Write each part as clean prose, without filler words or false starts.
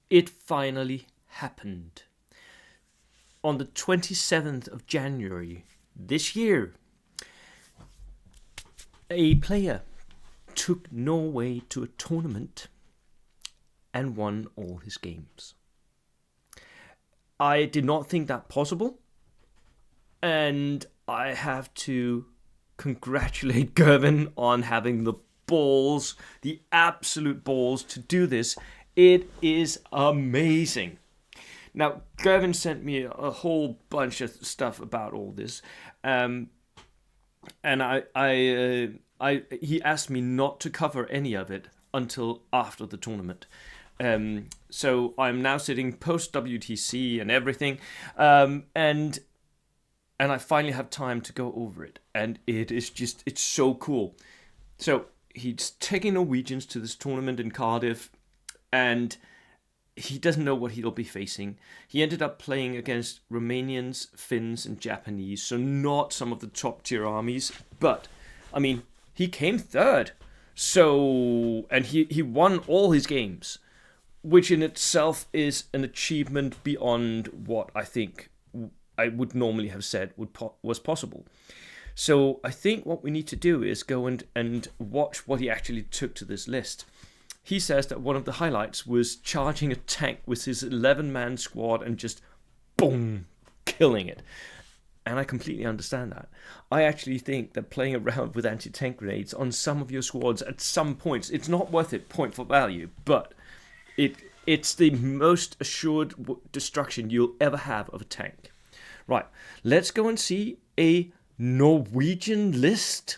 it finally happened. On the 27th of January this year, a player took Norway to a tournament and won all his games. I did not think that possible, and I have to congratulate Gervin on having the balls, the absolute balls to do this. It is amazing. Now, Gervin sent me a whole bunch of stuff about all this, and he asked me not to cover any of it until after the tournament. So I'm now sitting post WTC and everything, and I finally have time to go over it, and it's so cool. So he's taking Norwegians to this tournament in Cardiff, and he doesn't know what he'll be facing. He ended up playing against Romanians, Finns, and Japanese, so not some of the top tier armies, but I mean, he came third. So, and he won all his games, which in itself is an achievement beyond what I think I would normally have said was possible. So I think what we need to do is go and watch what he actually took to this list. He says that one of the highlights was charging a tank with his 11-man squad and just boom, killing it. And I completely understand that. I actually think that playing around with anti-tank grenades on some of your squads at some points, it's not worth it point for value, but it's the most assured destruction you'll ever have of a tank. Right, let's go and see a Norwegian list.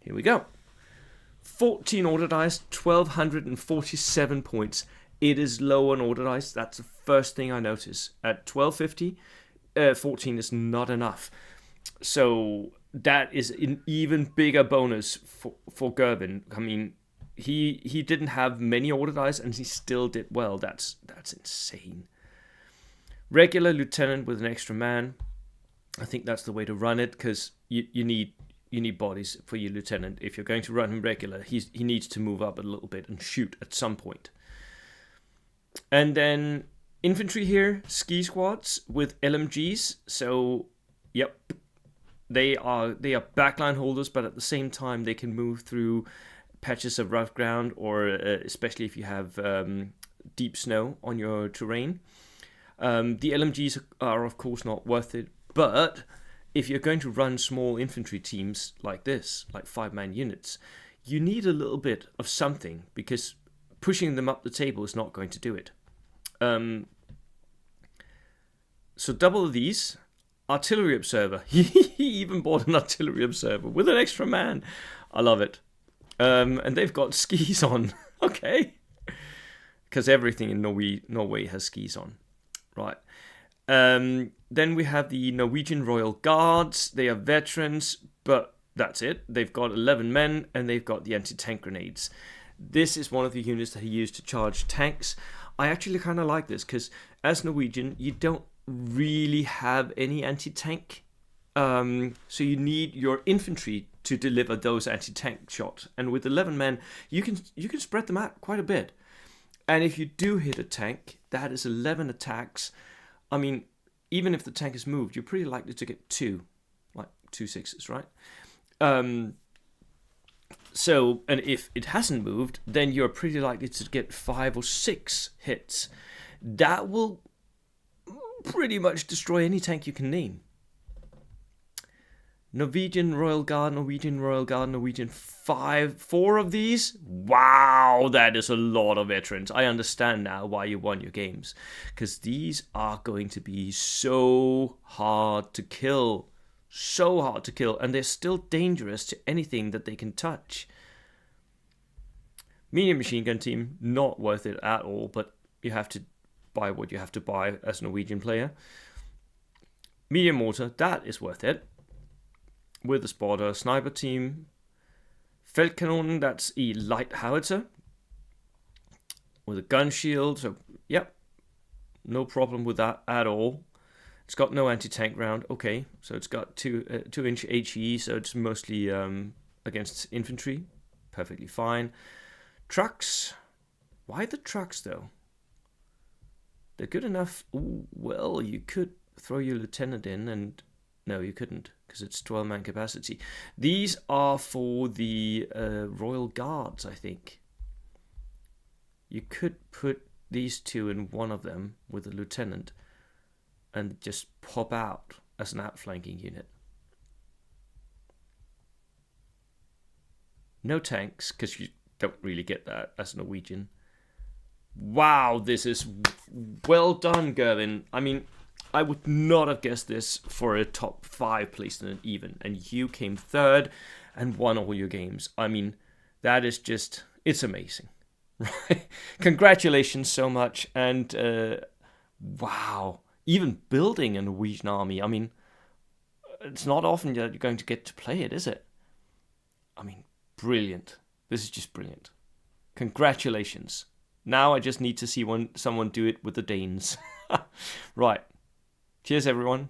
Here we go. 14 order dice, 1,247 points. It is low on order dice. That's the first thing I notice. At 1,250, 14 is not enough. So that is an even bigger bonus for Gervin. I mean, he didn't have many order dice and he still did well. That's insane. Regular lieutenant with an extra man. I think that's the way to run it, because you need bodies for your lieutenant. If you're going to run him regular, he needs to move up a little bit and shoot at some point. And then infantry here, ski squads with LMGs. So, yep, they are backline holders, but at the same time they can move through patches of rough ground, or especially if you have deep snow on your terrain. The LMGs are of course not worth it, but if you're going to run small infantry teams like this, like 5-man units, you need a little bit of something, because pushing them up the table is not going to do it. So double of these. Artillery observer. He even bought an artillery observer with an extra man. I love it. And they've got skis on. Okay. Because everything in Norway has skis on. Right. Then we have the Norwegian Royal Guards. They are veterans, but that's it. They've got 11 men, and they've got the anti-tank grenades. This is one of the units that he used to charge tanks. I actually kind of like this, because as Norwegian, you don't really have any anti-tank. So you need your infantry to deliver those anti-tank shots. And with 11 men, you can spread them out quite a bit. And if you do hit a tank, that is 11 attacks. I mean, even if the tank is moved, you're pretty likely to get 2 6s, right? So, and if it hasn't moved, then you're pretty likely to get 5 or 6 hits. That will pretty much destroy any tank you can name. Norwegian Royal Guard, Norwegian 4 of these. Wow, that is a lot of veterans. I understand now why you won your games, because these are going to be so hard to kill. So hard to kill, and they're still dangerous to anything that they can touch. Medium machine gun team, not worth it at all, but you have to buy what you have to buy as a Norwegian player. Medium mortar, that is worth it. With a spotter. Sniper team, Feldkanonen, that's a light howitzer with a gun shield. So, yep, no problem with that at all. It's got no anti-tank round. Okay, so it's got 2-inch HE, so it's mostly against infantry. Perfectly fine. Trucks, Why the trucks, though? They're good enough. Ooh, well, you could throw your lieutenant in, and no, you couldn't, because it's 12-man capacity. These are for the Royal Guards, I think. You could put these two in one of them with a lieutenant and just pop out as an outflanking unit. No tanks, because you don't really get that as a Norwegian. Wow, this is well done, Gervin. I mean, I would not have guessed this for a top 5 placed in an even, and you came third and won all your games. I mean, that is just, it's amazing. Right? Congratulations so much, and wow, even building a Norwegian army. I mean, it's not often that you're going to get to play it, is it? I mean, brilliant. This is just brilliant. Congratulations. Now I just need to see someone do it with the Danes. Right. Cheers, everyone.